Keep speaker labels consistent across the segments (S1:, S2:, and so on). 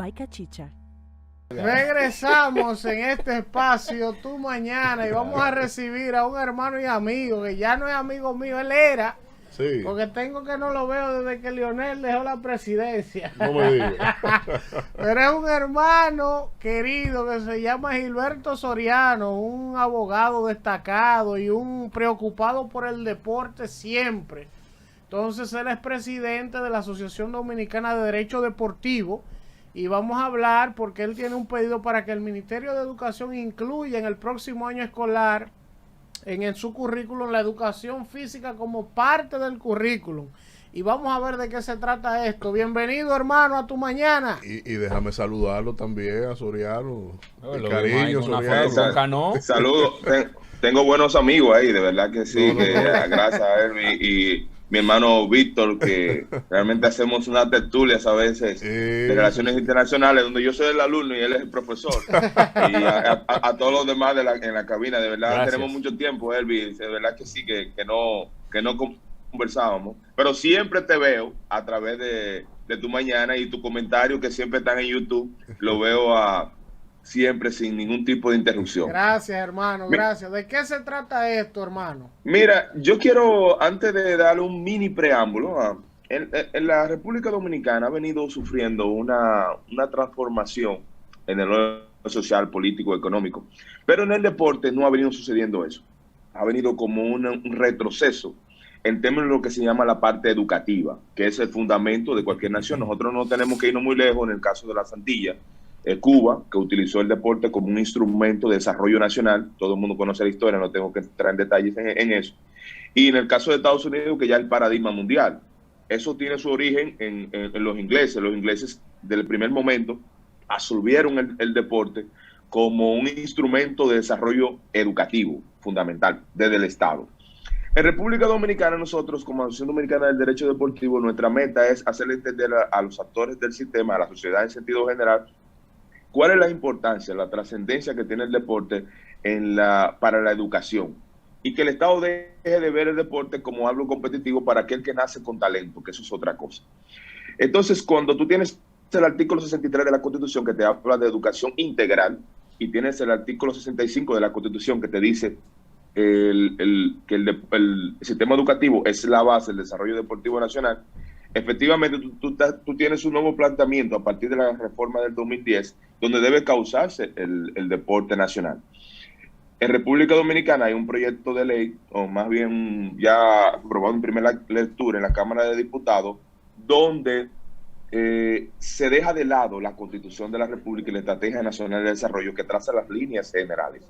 S1: by Cachicha.
S2: Regresamos en este espacio Tu Mañana y vamos a recibir a un hermano y amigo que ya no es amigo mío, él era.
S3: Sí.
S2: Porque tengo que no lo veo desde que Leonel dejó la presidencia.
S3: No me digas.
S2: Pero es un hermano querido que se llama Gilberto Soriano, un abogado destacado y un preocupado por el deporte siempre. Entonces él es presidente de la Asociación Dominicana de Derecho Deportivo y vamos a hablar porque él tiene un pedido para que el Ministerio de Educación incluya en el próximo año escolar en su currículum la educación física como parte del currículum. Y vamos a ver de qué se trata esto. Bienvenido, hermano, a Tu Mañana.
S3: Y déjame saludarlo también a Soriano.
S4: El
S3: cariño, Soriano.
S5: Saludos. Tengo buenos amigos ahí, de verdad que sí. Gracias a él y mi hermano Víctor, que realmente hacemos unas tertulias a veces de relaciones internacionales, donde yo soy el alumno y él es el profesor. Y a todos los demás en la cabina, de verdad, gracias. Tenemos mucho tiempo, Elvis, de verdad que sí, que no conversábamos, pero siempre te veo a través de Tu Mañana y tu comentario que siempre están en YouTube, lo veo siempre sin ningún tipo de interrupción.
S2: Gracias, hermano, gracias. ¿De qué se trata esto, hermano?
S5: Mira, yo quiero, antes de darle un mini preámbulo, en la República Dominicana ha venido sufriendo una transformación en el orden social, político, económico, pero en el deporte no ha venido sucediendo eso. Ha venido como un retroceso en términos de lo que se llama la parte educativa, que es el fundamento de cualquier nación. Nosotros no tenemos que irnos muy lejos en el caso de las Antillas. Cuba, que utilizó el deporte como un instrumento de desarrollo nacional, todo el mundo conoce la historia, no tengo que entrar en detalles en eso. Y en el caso de Estados Unidos, que ya es el paradigma mundial. Eso tiene su origen en los ingleses. Los ingleses, desde el primer momento, absorbieron el deporte como un instrumento de desarrollo educativo fundamental desde el Estado. En República Dominicana, nosotros, como Asociación Dominicana del Derecho Deportivo, nuestra meta es hacerle entender a los actores del sistema, a la sociedad en sentido general, cuál es la importancia, la trascendencia que tiene el deporte para la educación. Y que el Estado deje de ver el deporte como algo competitivo para aquel que nace con talento, que eso es otra cosa. Entonces, cuando tú tienes el artículo 63 de la Constitución que te habla de educación integral, y tienes el artículo 65 de la Constitución que te dice que el sistema educativo es la base del desarrollo deportivo nacional, efectivamente tú tienes un nuevo planteamiento a partir de la reforma del 2010, donde debe causarse el deporte nacional. En República Dominicana hay un proyecto de ley, o más bien ya aprobado en primera lectura en la Cámara de Diputados, donde se deja de lado la Constitución de la República y la Estrategia Nacional de Desarrollo que traza las líneas generales.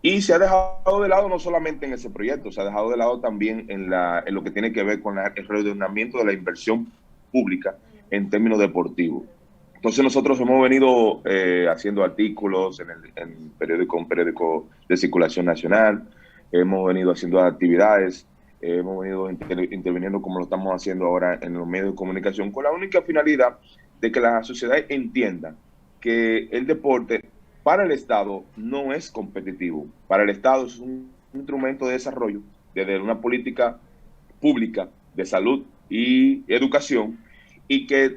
S5: Y se ha dejado de lado no solamente en ese proyecto, se ha dejado de lado también en lo que tiene que ver con el reordenamiento de la inversión pública en términos deportivos. Entonces nosotros hemos venido haciendo artículos en un periódico de circulación nacional, hemos venido haciendo actividades, hemos venido interviniendo como lo estamos haciendo ahora en los medios de comunicación, con la única finalidad de que la sociedad entienda que el deporte para el Estado no es competitivo. Para el Estado es un instrumento de desarrollo desde una política pública de salud y educación y que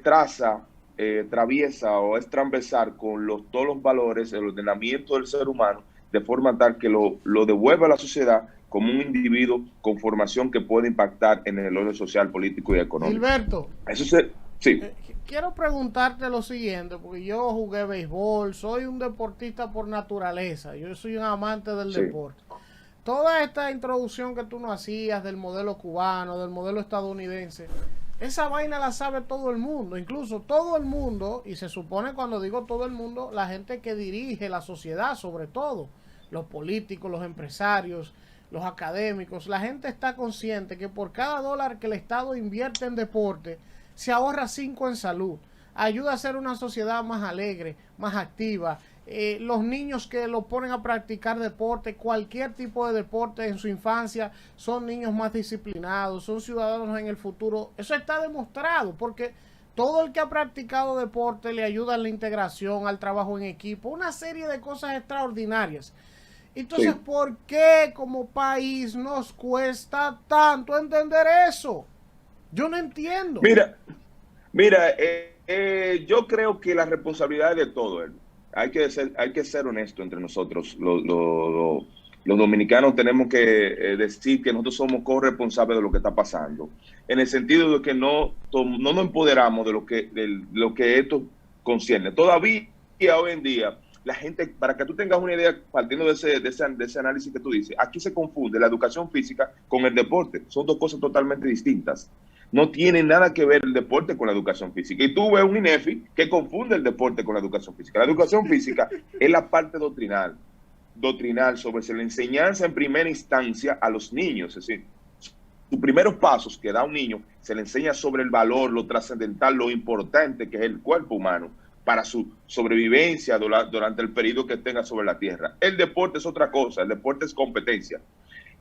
S5: atraviesa o es transversal con todos los valores, el ordenamiento del ser humano, de forma tal que lo devuelva a la sociedad como un individuo con formación que puede impactar en el orden social, político y económico.
S2: Gilberto,
S5: sí.
S2: Quiero preguntarte lo siguiente, porque yo jugué béisbol, soy un deportista por naturaleza, yo soy un amante del deporte. Toda esta introducción que tú nos hacías del modelo cubano, del modelo estadounidense, esa vaina la sabe todo el mundo, incluso todo el mundo, y se supone cuando digo todo el mundo, la gente que dirige la sociedad sobre todo, los políticos, los empresarios, los académicos, la gente está consciente que por cada dólar que el Estado invierte en deporte, se ahorra 5 en salud, ayuda a ser una sociedad más alegre, más activa. Los niños que lo ponen a practicar deporte, cualquier tipo de deporte en su infancia, son niños más disciplinados, son ciudadanos en el futuro. Eso está demostrado porque todo el que ha practicado deporte le ayuda en la integración, al trabajo en equipo, una serie de cosas extraordinarias. Entonces, ¿por qué como país nos cuesta tanto entender eso? Yo no entiendo.
S5: Mira, Yo creo que la responsabilidad es de todo. Hay que ser honesto entre nosotros. Los dominicanos tenemos que decir que nosotros somos corresponsables de lo que está pasando, en el sentido de que no nos empoderamos de lo que esto concierne. Todavía hoy en día, la gente, para que tú tengas una idea, partiendo de ese análisis que tú dices, aquí se confunde la educación física con el deporte. Son dos cosas totalmente distintas. No tiene nada que ver el deporte con la educación física. Y tú ves un INEFI que confunde el deporte con la educación física. La educación física es la parte doctrinal sobre la enseñanza en primera instancia a los niños. Es decir, sus primeros pasos que da un niño, se le enseña sobre el valor, lo trascendental, lo importante que es el cuerpo humano para su sobrevivencia durante el periodo que tenga sobre la tierra. El deporte es otra cosa, el deporte es competencia.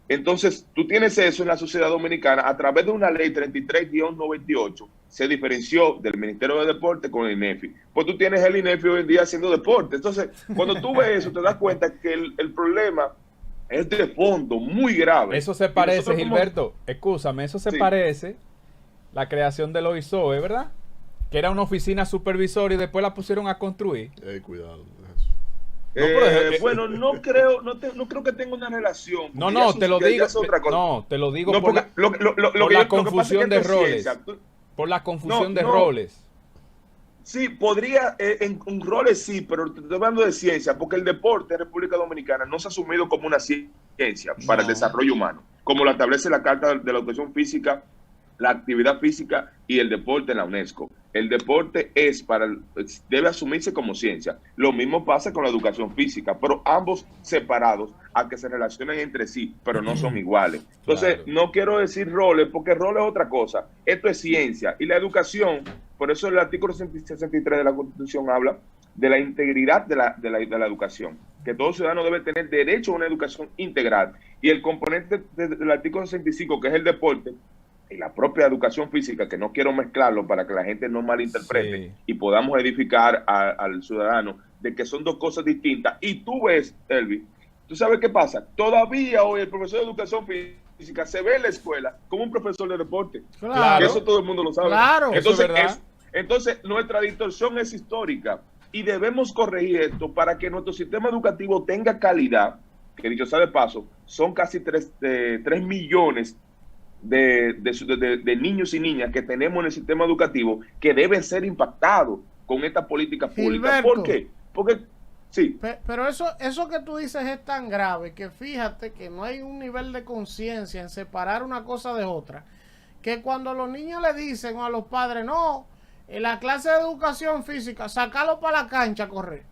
S5: Entonces, tú tienes eso en la sociedad dominicana a través de una ley 33-98, se diferenció del Ministerio de Deporte con el INEFI. Pues tú tienes el INEFI hoy en día haciendo deporte. Entonces, cuando tú ves eso, te das cuenta que el problema es de fondo, muy grave.
S1: Eso se parece, Gilberto, escúchame, eso se parece la creación del OISOE, ¿verdad? Que era una oficina supervisora y después la pusieron a construir.
S3: Cuidado.
S1: Bueno,
S5: no creo que tenga una relación.
S1: No, te lo digo. No, te lo digo por la confusión de roles. Por la confusión de roles.
S5: Sí, podría, en roles sí, pero te estoy hablando de ciencia, porque el deporte en República Dominicana no se ha asumido como una ciencia para el desarrollo humano, como lo establece la Carta de la Educación Física, la actividad física y el deporte en la UNESCO. El deporte debe asumirse como ciencia. Lo mismo pasa con la educación física, pero ambos separados a que se relacionen entre sí, pero no son iguales. Entonces, no quiero decir roles, porque rol es otra cosa. Esto es ciencia. Y la educación, por eso el artículo 63 de la Constitución habla de la integridad de la educación, que todo ciudadano debe tener derecho a una educación integral. Y el componente del artículo 65, que es el deporte, y la propia educación física, que no quiero mezclarlo para que la gente no malinterprete y podamos edificar al ciudadano de que son dos cosas distintas. Y tú ves, Elvi, ¿tú sabes qué pasa? Todavía hoy el profesor de educación física se ve en la escuela como un profesor de deporte.
S2: Claro.
S5: Eso todo el mundo lo sabe.
S2: Claro.
S5: Entonces, nuestra distorsión es histórica y debemos corregir esto para que nuestro sistema educativo tenga calidad, que dicho sea de paso, son casi 3 millones de niños y niñas que tenemos en el sistema educativo que deben ser impactados con esta política pública. ¿Por qué? Porque sí.
S2: Pero eso que tú dices es tan grave que fíjate que no hay un nivel de conciencia en separar una cosa de otra, que cuando los niños le dicen a los padres, no, en la clase de educación física, sacalo para la cancha a correr.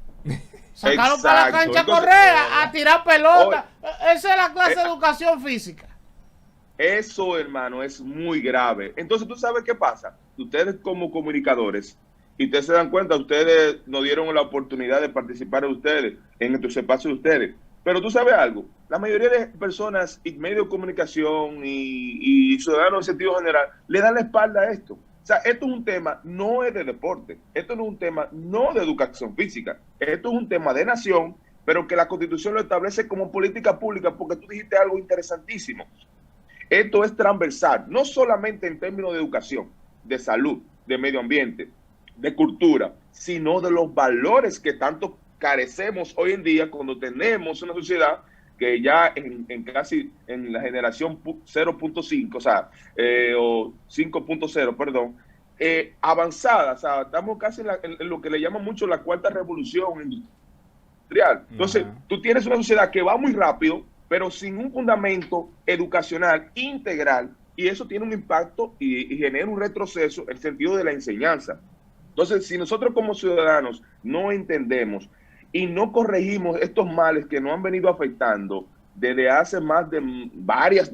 S2: Sacarlo para la cancha a correr, a tirar pelota. Esa es la clase de educación física.
S5: Eso, hermano, es muy grave. Entonces, ¿tú sabes qué pasa? Ustedes como comunicadores, y ustedes se dan cuenta, ustedes nos dieron la oportunidad de participar de ustedes, en estos espacios de ustedes. Pero tú sabes algo, la mayoría de personas y medios de comunicación y ciudadanos en sentido general le dan la espalda a esto. O sea, esto es un tema, no es de deporte, esto no es un tema, no de educación física, esto es un tema de nación, pero que la Constitución lo establece como política pública, porque tú dijiste algo interesantísimo. Esto es transversal, no solamente en términos de educación, de salud, de medio ambiente, de cultura, sino de los valores que tanto carecemos hoy en día cuando tenemos una sociedad que ya casi en la generación 0.5, o sea, o 5.0, perdón, avanzada, o sea, estamos casi en lo que le llaman mucho la cuarta revolución industrial. Entonces, tú tienes una sociedad que va muy rápido, pero sin un fundamento educacional integral, y eso tiene un impacto y genera un retroceso en el sentido de la enseñanza. Entonces, si nosotros como ciudadanos no entendemos y no corregimos estos males que nos han venido afectando desde hace más de varias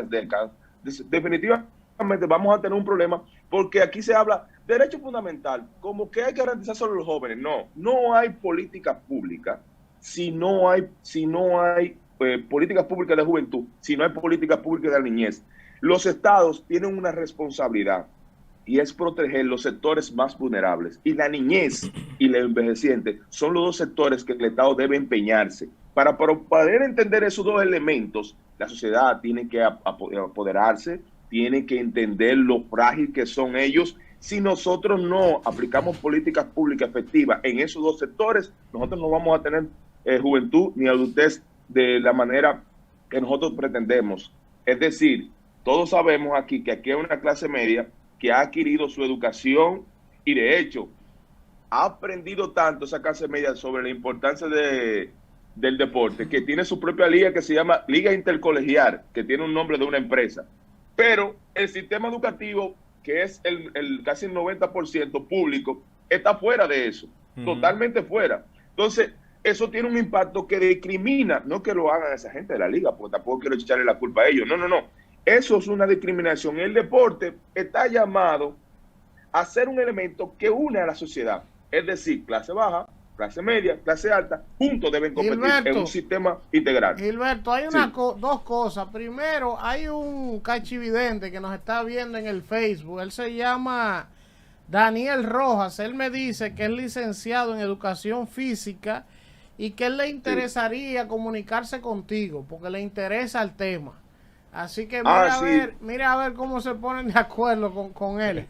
S5: décadas, definitivamente vamos a tener un problema, porque aquí se habla de derecho fundamental, como que hay que garantizar solo a los jóvenes. No hay política pública si no hay políticas públicas de juventud, si no hay políticas públicas de la niñez. Los estados tienen una responsabilidad y es proteger los sectores más vulnerables. Y la niñez y la envejeciente son los dos sectores que el Estado debe empeñarse. Para poder entender esos dos elementos, la sociedad tiene que apoderarse, tiene que entender lo frágil que son ellos si nosotros no aplicamos políticas públicas efectivas en esos dos sectores, nosotros no vamos a tener juventud ni adultez de la manera que nosotros pretendemos. Es decir, todos sabemos aquí que aquí hay una clase media que ha adquirido su educación y de hecho ha aprendido tanto esa clase media sobre la importancia del deporte, que tiene su propia liga que se llama Liga Intercolegial, que tiene un nombre de una empresa. Pero el sistema educativo, que es casi el 90% público, está fuera de eso, totalmente fuera. Entonces, eso tiene un impacto que discrimina, no que lo hagan esa gente de la liga, porque tampoco quiero echarle la culpa a ellos, no. Eso es una discriminación. El deporte está llamado a ser un elemento que une a la sociedad. Es decir, clase baja, clase media, clase alta, juntos deben competir en un sistema integral.
S2: Gilberto, hay dos cosas. Primero, hay un cachividente que nos está viendo en el Facebook. Él se llama Daniel Rojas. Él me dice que es licenciado en educación física y que él le interesaría comunicarse contigo porque le interesa el tema. Así que mira a ver cómo se ponen de acuerdo con él.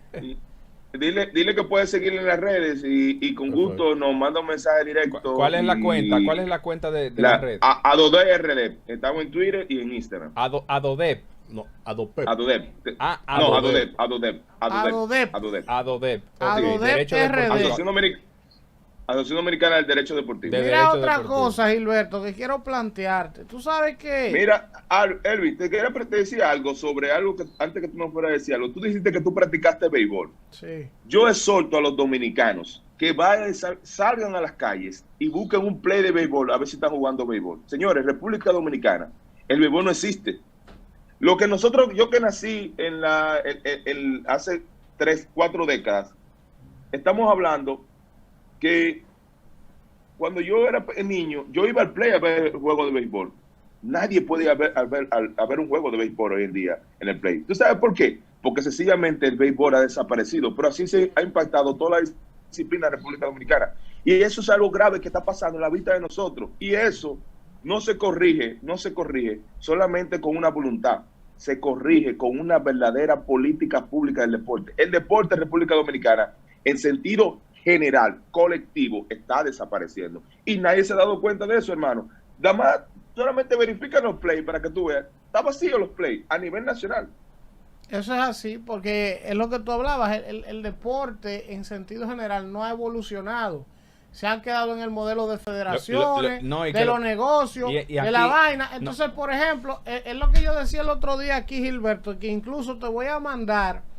S5: Dile que puede seguirle en las redes y con gusto nos manda un mensaje directo.
S1: ¿Cuál es la cuenta? ¿Cuál es la cuenta de la red?
S5: Adodep. Estamos en Twitter y en Instagram.
S1: Adodep.
S3: No, Adopep.
S5: Adodep.
S1: Adodep.
S2: Adodep
S5: Asociación Dominicana del Derecho Deportivo.
S2: Mira otra cosa, Gilberto, que quiero plantearte. ¿Tú sabes qué?
S5: Mira, Elvis, te decir algo sobre algo que antes que tú me fueras a decir algo. Tú dijiste que tú practicaste béisbol.
S2: Sí.
S5: Yo exhorto a los dominicanos que vayan, salgan a las calles y busquen un play de béisbol a ver si están jugando béisbol. Señores, República Dominicana, el béisbol no existe. Lo que yo que nací hace 3, 4 décadas, estamos hablando que cuando yo era niño, yo iba al play a ver el juego de béisbol. Nadie puede ir a ver un juego de béisbol hoy en día en el play. ¿Tú sabes por qué? Porque sencillamente el béisbol ha desaparecido, pero así se ha impactado toda la disciplina de la República Dominicana. Y eso es algo grave que está pasando en la vista de nosotros. Y eso no se corrige solamente con una voluntad. Se corrige con una verdadera política pública del deporte. El deporte en República Dominicana, en sentido general, colectivo, está desapareciendo. Y nadie se ha dado cuenta de eso, hermano. Nada más, solamente verifica los play para que tú veas. Está vacío los play a nivel nacional.
S2: Eso es así, porque es lo que tú hablabas. El deporte, en sentido general, no ha evolucionado. Se han quedado en el modelo de federaciones, de los negocios, de aquí, la vaina. Entonces, por ejemplo, es lo que yo decía el otro día aquí, Gilberto, que incluso te voy a mandar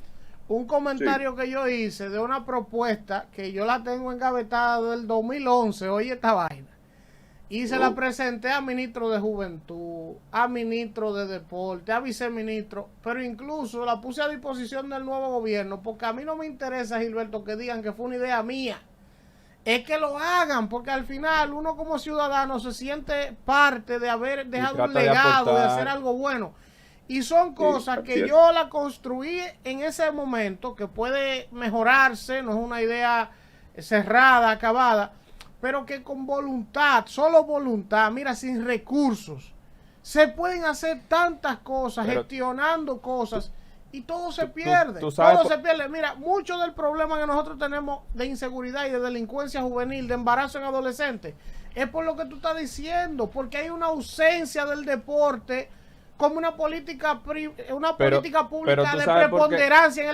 S2: un comentario que yo hice de una propuesta que yo la tengo engavetada del 2011, oye esta vaina, y se la presenté a ministro de Juventud, a ministro de Deporte, a viceministro, pero incluso la puse a disposición del nuevo gobierno, porque a mí no me interesa, Gilberto, que digan que fue una idea mía, es que lo hagan, porque al final uno como ciudadano se siente parte de haber dejado un legado, de hacer algo bueno. Y son cosas que yo la construí en ese momento, que puede mejorarse, no es una idea cerrada, acabada, pero que con voluntad, solo voluntad, mira, sin recursos, se pueden hacer tantas cosas, gestionando cosas, y todo se pierde, todo se pierde. Mira, mucho del problema que nosotros tenemos de inseguridad y de delincuencia juvenil, de embarazo en adolescentes, es por lo que tú estás diciendo, porque hay una ausencia del deporte como una política pública de preponderancia en el